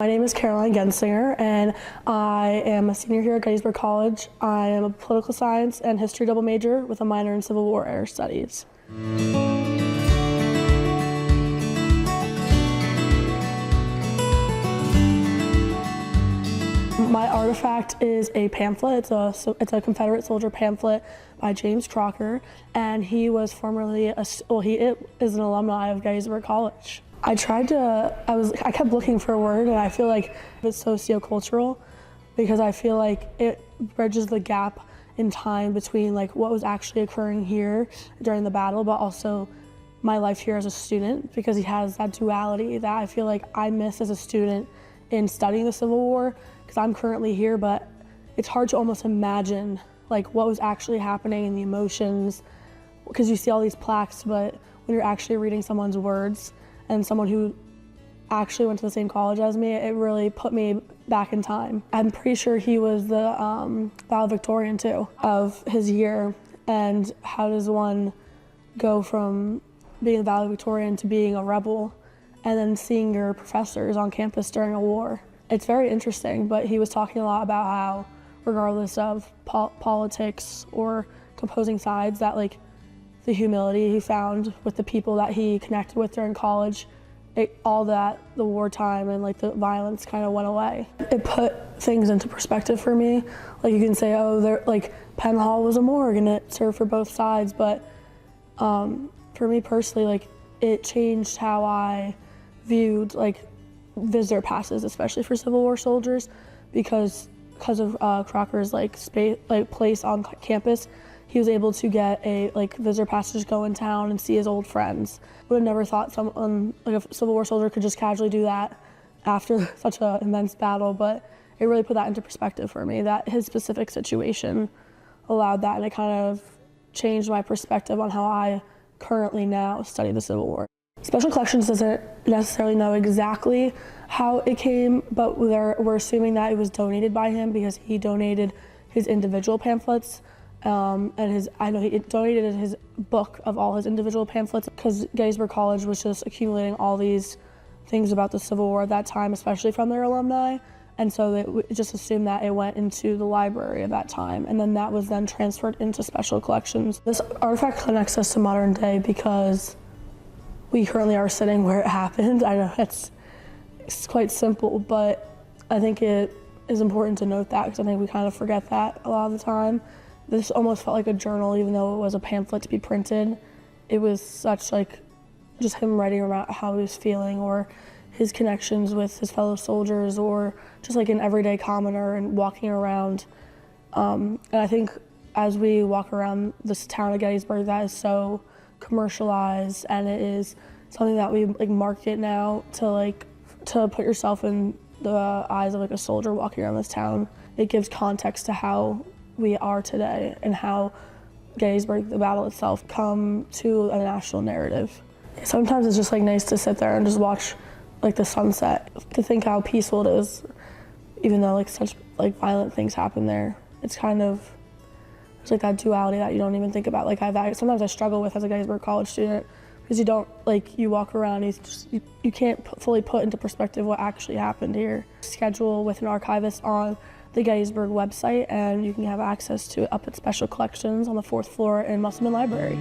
My name is Caroline Gensinger, and I am a senior here at Gettysburg College. I am a political science and history double major with a minor in Civil War era studies. My artifact is a pamphlet. It's a Confederate soldier pamphlet by James Crocker, and he was formerly he is an alumni of Gettysburg College. I kept looking for a word, and I feel like it's sociocultural because I feel like it bridges the gap in time between like what was actually occurring here during the battle, but also my life here as a student, because he has that duality that I feel like I miss as a student in studying the Civil War, because I'm currently here, but it's hard to almost imagine like what was actually happening and the emotions, because you see all these plaques, but when you're actually reading someone's words, and someone who actually went to the same college as me, it really put me back in time. I'm pretty sure he was the valedictorian too of his year. And how does one go from being a valedictorian to being a rebel and then seeing your professors on campus during a war? It's very interesting, but he was talking a lot about how regardless of politics or composing sides, that like the humility he found with the people that he connected with during college, all that, the wartime and like the violence kind of went away. It put things into perspective for me. Like you can say, oh, like Penn Hall was a morgue and it served for both sides, but for me personally, like it changed how I viewed like visitor passes, especially for Civil War soldiers, because of Crocker's place on campus. He was able to get a visitor pass to just go in town and see his old friends. Would have never thought someone like a Civil War soldier could just casually do that after such an immense battle, but it really put that into perspective for me, that his specific situation allowed that, and it kind of changed my perspective on how I currently now study the Civil War. Special Collections doesn't necessarily know exactly how it came, but we're assuming that it was donated by him because he donated his individual pamphlets. I know he donated his book of all his individual pamphlets, because Gettysburg College was just accumulating all these things about the Civil War at that time, especially from their alumni. And so they just assumed that it went into the library at that time, and then that was then transferred into Special Collections. This artifact connects us to modern day because we currently are sitting where it happened. I know it's quite simple, but I think it is important to note that, because I think we kind of forget that a lot of the time. This almost felt like a journal, even though it was a pamphlet to be printed. It was such like just him writing about how he was feeling, or his connections with his fellow soldiers, or just like an everyday commoner and walking around. And I think as we walk around this town of Gettysburg, that is so commercialized, and it is something that we like market now to put yourself in the eyes of like a soldier walking around this town. It gives context to how we are today and how Gettysburg, the battle itself, come to a national narrative. Sometimes it's just like nice to sit there and just watch like the sunset, to think how peaceful it is, even though like such like violent things happen there. It's kind of, it's like that duality that you don't even think about. Like sometimes I struggle with as a Gettysburg College student, because you don't, like, you walk around, you can't fully put into perspective what actually happened here. Schedule with an archivist on the Gettysburg website, and you can have access to it up at Special Collections on the 4th floor in Musselman Library.